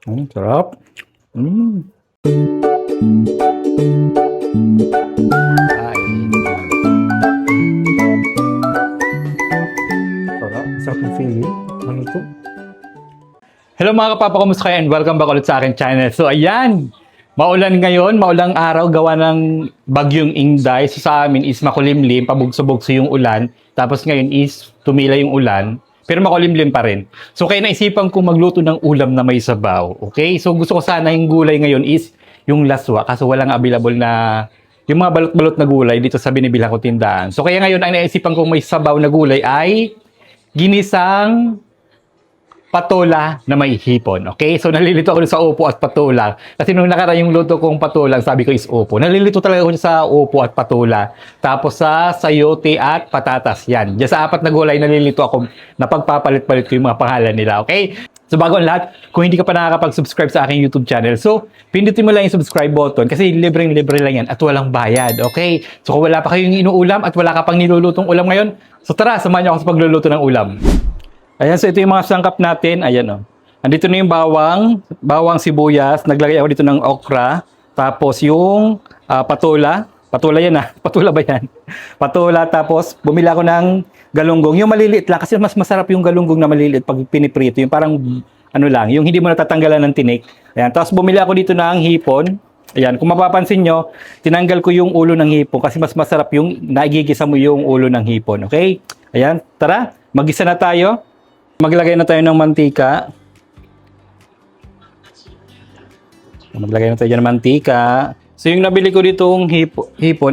Sarap. Mm. Kain. Sarap. Sarap ng feeling. Ano to? Hello mga kapapa, kumusta kayo? And welcome back ulit sa akin channel. So ayan, maulan ngayon, maulang araw, gawa ng bagyong Inday. So sa amin is makulimlim, pabugso-bugso yung ulan. Tapos ngayon is tumila yung ulan, pero makulimlim pa rin. So kaya naisipan ko magluto ng ulam na may sabaw. Okay? So gusto ko sana yung gulay ngayon is yung laswa, kaso walang available na yung mga balot-balot na gulay dito sa binibilhan ko tindahan. So kaya ngayon ang naisipan kong may sabaw na gulay ay ginisang patola na may hipon. Okay? So, nalilito ako sa upo at patola. Kasi nung nakaraan yung luto kong patola, sabi ko is upo. Nalilito talaga ako sa upo at patola. Tapos sa sayote at patatas. Yan. Diyan sa apat na gulay, nalilito ako. Napagpapalit-palit ko yung mga pangalan nila. Okay? So, bago ang lahat, kung hindi ka pa nakakapag-subscribe sa aking YouTube channel, so, pindutin mo lang yung subscribe button kasi libreng-libre lang yan at walang bayad. Okay? So, kung wala pa kayong inuulam at wala ka pang nilulutong ulam ngayon, so tara, samahan niyo ako sa pagluluto ng ulam. Ayan, so ito yung mga sangkap natin. Ayan, oh. Andito na yung bawang sibuyas. Naglagay ako dito ng okra. Tapos yung patola. Patola yan, ah. Patola ba yan? Patola. Tapos bumili ako ng galunggong. Yung maliliit lang. Kasi mas masarap yung galunggong na maliliit pag piniprito. Yung parang, ano lang, yung hindi mo natatanggalan ng tinik. Ayan. Tapos bumili ako dito ng hipon. Ayan, kung mapapansin nyo, tinanggal ko yung ulo ng hipon kasi mas masarap yung naigigisa mo yung ulo ng hipon. Okay? Ayan, tara, magisa na tayo. Maglagay na tayo ng mantika. Maglagay na tayo dyan ng mantika. So yung nabili ko ditong hipon,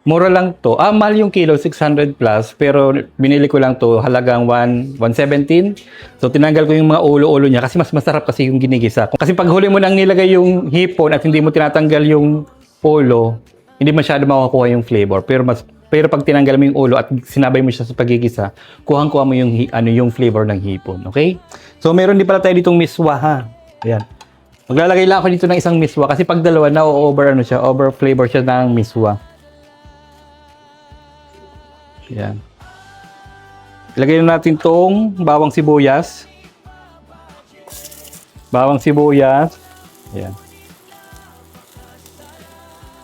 mura lang to. Mahal yung kilo, 600 plus. Pero binili ko lang to, halagang 117. So tinanggal ko yung mga ulo-ulo niya kasi mas masarap kasi yung ginigisa. Kasi pag huli mo nang nilagay yung hipon at hindi mo tinatanggal yung ulo, hindi masyado makukuha yung flavor. Pero pag tinanggal mo yung ulo at sinabay mo siya sa pagigisa, kuhang-kuha mo yung flavor ng hipon. Okay? So, meron din pala tayo ditong miswa, ha? Ayan. Maglalagay lang ako dito ng isang miswa kasi pag dalawa, over flavor siya ng miswa. Ayan. Ilagay na natin tong bawang sibuyas. Bawang sibuyas. Ayan.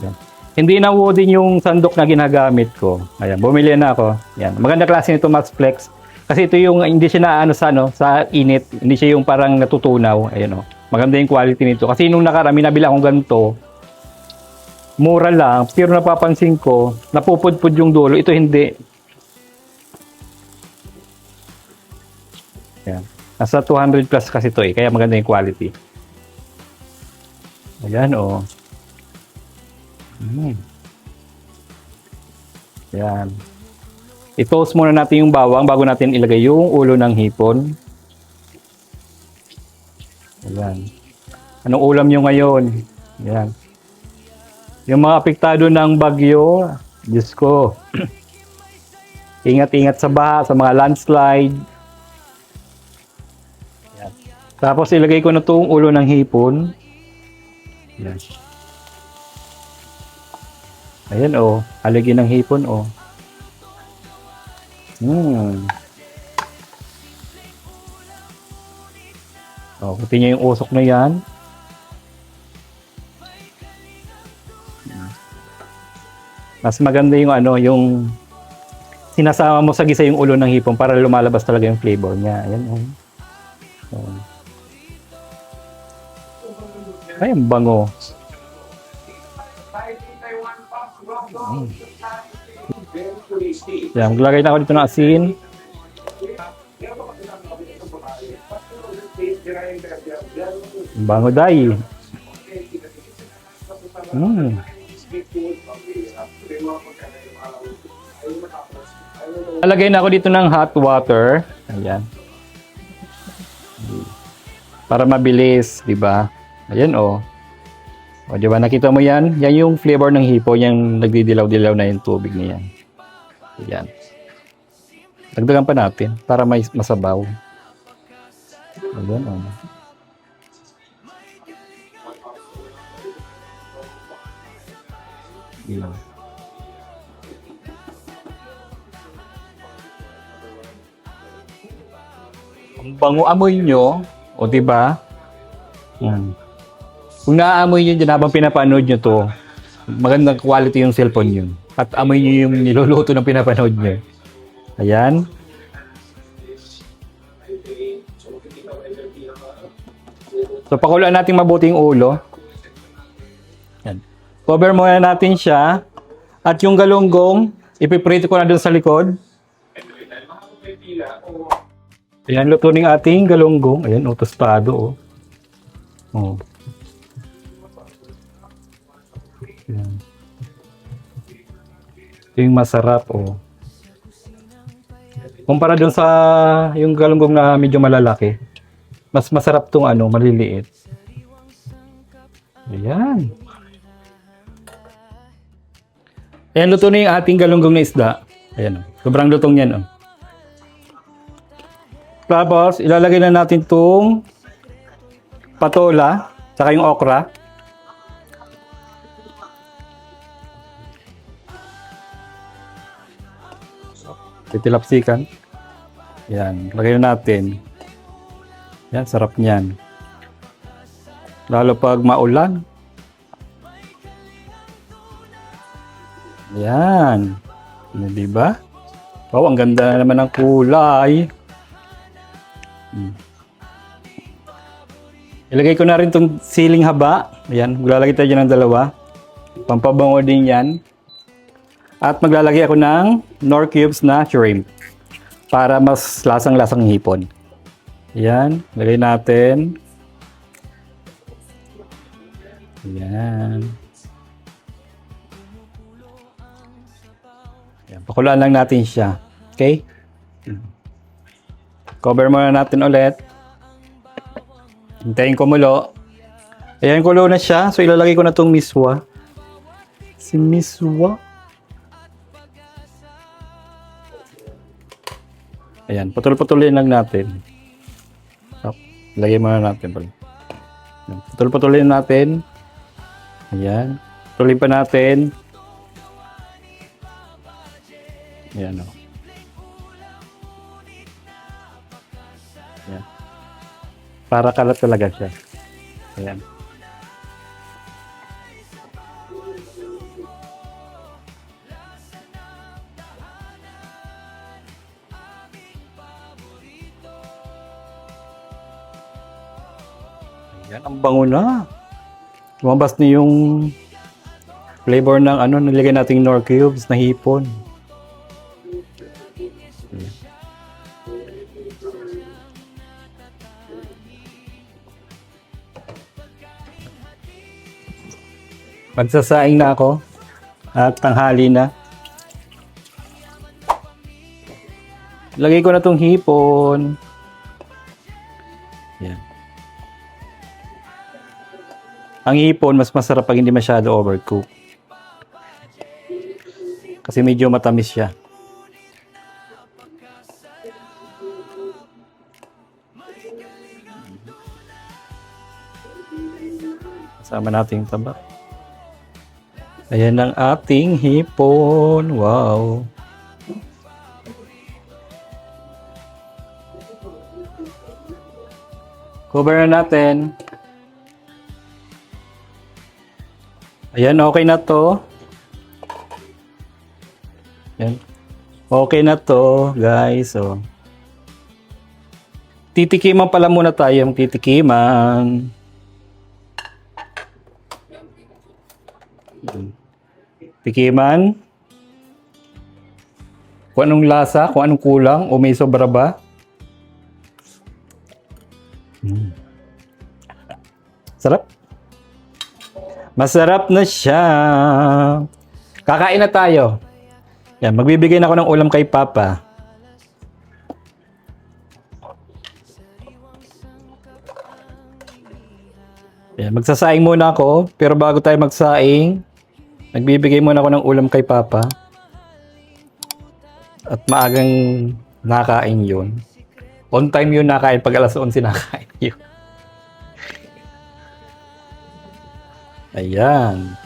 Ayan. Hindi na wooden yung sandok na ginagamit ko. Ayan, bumili na ako. Ayan. Maganda klase nito, Max Flex. Kasi ito yung hindi siya na sa init, hindi siya yung parang natutunaw. Ayan, oh. Maganda yung quality nito. Kasi nung nakarami nabila akong ganito, mura lang, pero napapansin ko, napupudpud yung dulo. Ito hindi. Ayan. Nasa 200 plus kasi ito kaya maganda yung quality. Ayan, oh. Yan. I-toast muna natin yung bawang bago natin ilagay yung ulo ng hipon. Ayan. Anong ulam nyo ngayon? Ayan. Yung mga apektado ng bagyo, Diyos ko. Ingat-ingat sa baha, sa mga landslide. Ayan. Tapos ilagay ko na itong ulo ng hipon. Ayan. Ayan, oh. Haligi ng hipon, oh. Oh, kuti niya yung usok na yan. Mas maganda yung yung sinasama mo sa gisa yung ulo ng hipon para lumalabas talaga yung flavor niya. Ayan, oh. Oh. Ay, ang bango. Yan, maglagay na ako dito ng asin. Bango day. Lalagay na ako dito ng hot water. Ayan. Para mabilis, di ba? Ayan, oh. O, di ba? Nakita mo yan? Yan yung flavor ng hipo. Yung nagdidilaw-dilaw na yung tubig niya. Ayan. Dagdagan pa natin para may masabaw. Ayan, oh. Ayan. Ang bango amoy nyo. O, di ba? Yan. Kung naaamoy nyo dyan habang pinapanood nyo to, magandang quality yung cellphone yun. At amoy nyo yung niluluto ng pinapanood nyo. Ayan. So, pakuluan natin mabuti yung ulo. Yan. Cover muna natin siya. At yung galunggong, ipiprito ko na dun sa likod. Ayan, luto ng ating galunggong. Ayan, tostado. Oh. Ayan. Ito yung masarap. Kumpara dun sa yung galunggong na medyo malalaki. Mas masarap tong maliliit. Ayan. Ayan, luto na yung ating galunggong na isda. Ayan, sobrang lutong yan. Tapos, ilalagay na natin tong patola, saka yung okra. Titilapsikan. Ayan, lagay na natin. Yan, sarap niyan. Lalo pag maulan. Yan. Diba? Oh, ang ganda na naman ng kulay. Ilagay ko na rin itong siling haba. Ayan, maglalagay tayo dyan ng dalawa. Pampabango din yan. At maglalagay ako ng Knorr cubes na shrimp. Para mas lasang-lasang hipon. Ayan, lagay natin. Ayan. Ayan, pakuluan lang natin siya. Okay? Cover muna natin ulit. Hintayin kumulo. Ayan, kulo na siya. So, ilalagay ko na itong miswa. Si miswa. Ayan, putol-putulin lang natin. Lagay muna natin pala. Putol-putulin natin. Ayan. Putulin pa natin. Ayan, Ayan. Para kalat talaga siya. Ayan. Yan, ang bango na. Lumabas na yung flavor ng nilagay nating Knorr cubes na hipon. Magsasaing na ako at tanghali na. Lagay ko na tong hipon. Yan. Ang hipon, mas masarap pag hindi masyado overcook. Kasi medyo matamis siya. Kasama natin yung taba. Ayan ang ating hipon. Wow. Cover na natin. Ayan, okay na to. Ayan. Okay na to, guys. So, titikiman pala muna tayo. Titikiman. Tikiman. Kung anong lasa, kung anong kulang, o may sobra ba. Sarap. Masarap na siya. Kakain na tayo. Yan, magbibigay na ako ng ulam kay Papa. Yan, magsasaing muna ako. Pero bago tayo magsaing, nagbibigay muna ako ng ulam kay Papa. At maagang nakain yun. On time yun nakain. Pag alas 11 nakain yun. Ayan.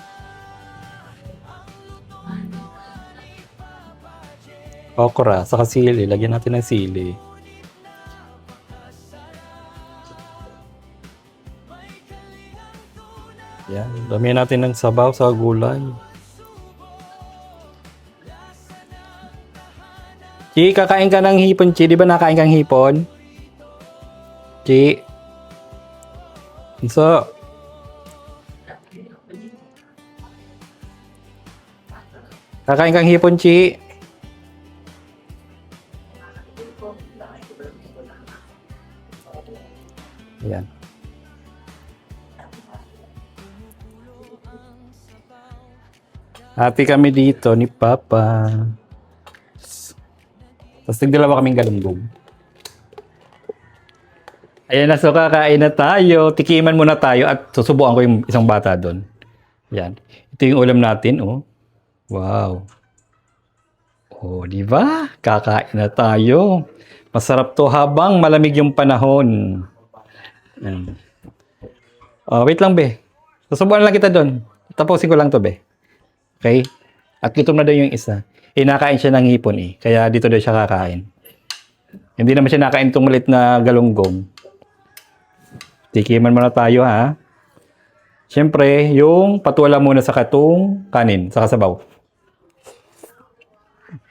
Okra, saka sili. Lagyan natin ng sili. Yan, damihan natin ng sabaw sa gulay. Chi, kakain ka ng hipon, Chi. Di ba nakain kang hipon? Chi. So, kakain kang hipon, Chi. Ayan. Happy kami dito ni Papa. Tapos nagdalawa kaming galunggong. Ayan na, so kakain na tayo. Tikiman muna tayo at susubukan ko yung isang bata doon. Yan. Ito yung ulam natin, oh. Wow. Oh, di ba? Kakain na tayo. Masarap to habang malamig yung panahon. Yan. Oh, wait lang, be. Susubukan lang kita doon. Tapusin ko lang to, be. Okay? At gutom na daw yung isa. Nakain siya ng hipon eh. Kaya dito daw siya kakain. Hindi naman siya nakain itong maliit na galunggong. Tikiman muna tayo, ha? Siyempre, yung patuala muna sa katong kanin, sa kasabaw.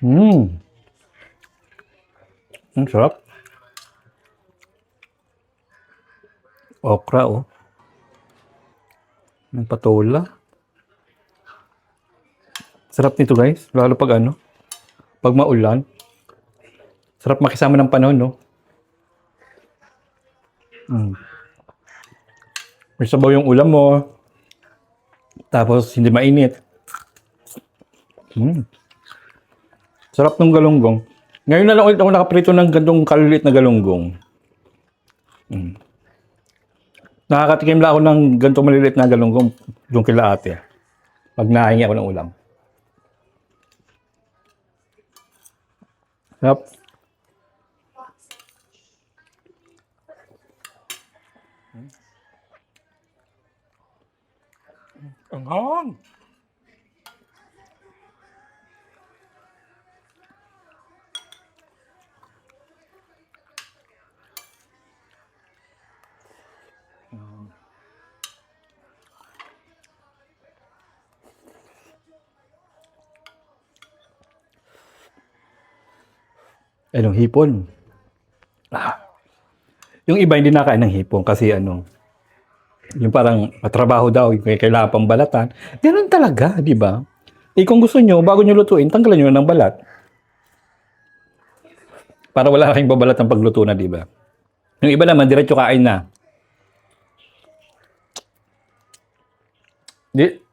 Ang sarap. Okra, oh. Ang patola. Sarap nito, guys. Lalo pag ano, pag maulan. Sarap makisama ng panahon, no? May sabaw yung ulam mo. Tapos, hindi mainit. Sarap ng galunggong. Ngayon na lang ulit ako nakaprito ng gantong kalulit na galunggong. Nakakatikim lang ako ng gantong maliliit na galunggong doon kila ate. Pag nahingi ako ng ulam. Sarap. Ang hang. Anong hipon? Yung iba hindi nakain ng hipon kasi ano, yung parang matrabaho daw, yung kailangan pang balatan. Ganun talaga, di ba? Eh kung gusto nyo, bago nyo lutuin, tanggalan nyo na ng balat. Para wala kayong babalat ng pagluto na, di ba? Yung iba naman, diretso kain na.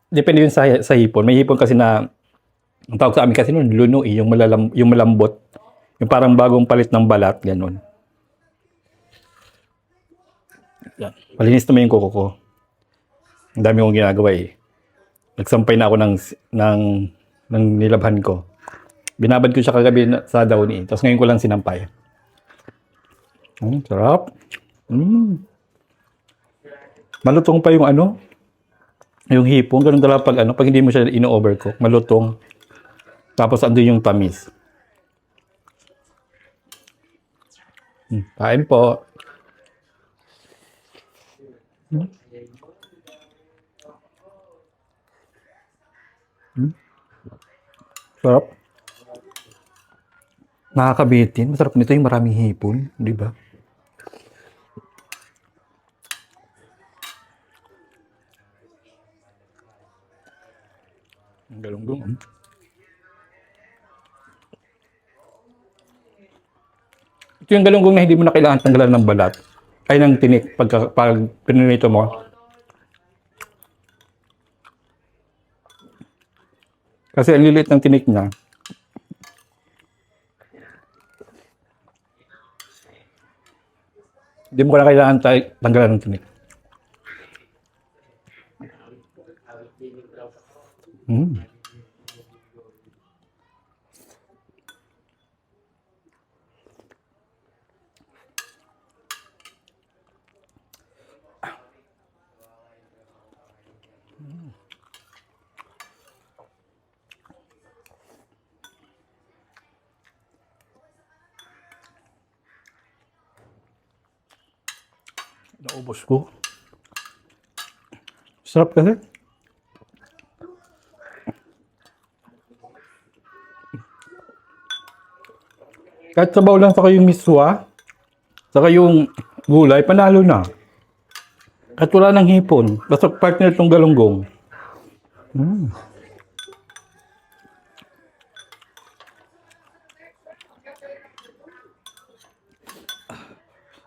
Depende yun sa hipon. May hipon kasi na, ang tawag sa amin kasi noon, luno eh, yung malambot. Yung parang bagong palit ng balat, ganun. Yan. Malinis naman yung kuko ko. Ang dami kong ginagawa eh. Nagsampay na ako ng nilabhan ko. Binabad ko siya kagabi sa dahon eh. Tapos ngayon ko lang sinampay. Sarap. Malutong pa yung ano, yung hipon. Ganun talaga pag hindi mo siya ino-overcook. Malutong. Tapos andun yung tamis. Kain po. Sarap. Nakakabitin. Masarap nito yung maraming hipon. Di ba? Ang galunggong. Ito yung galunggong na hindi mo na kailangan tanggalan ng balat. Ay ng tinik pag pinunito mo. Kasi ang lilit ng tinik niya. Hindi mo na kailangan tanggalan ng tinik. Naubos ko. Sarap kasi. Kahit sabaw lang saka yung miswa, saka yung gulay, panalo na. At wala ng hipon. Basta partner itong galunggong.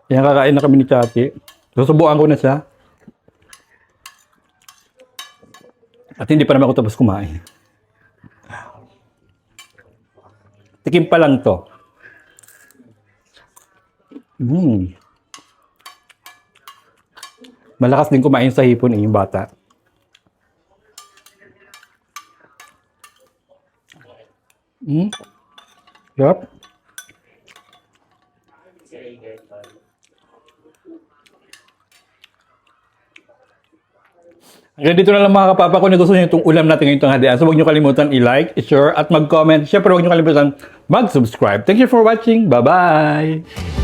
Yan, kakain na kami ni Chati. Susubukan ko na siya. At hindi pa naman ako tapos kumain. Tikim pa lang to. Malakas din kumain sa hipon yung bata. Yup. Hanggang dito na lang mga kapapa ko na gusto niyo itong ulam natin ngayong tanghalian. So huwag niyo kalimutan i-like, i-share, at mag-comment. Siyempre huwag niyo kalimutan mag-subscribe. Thank you for watching. Bye-bye!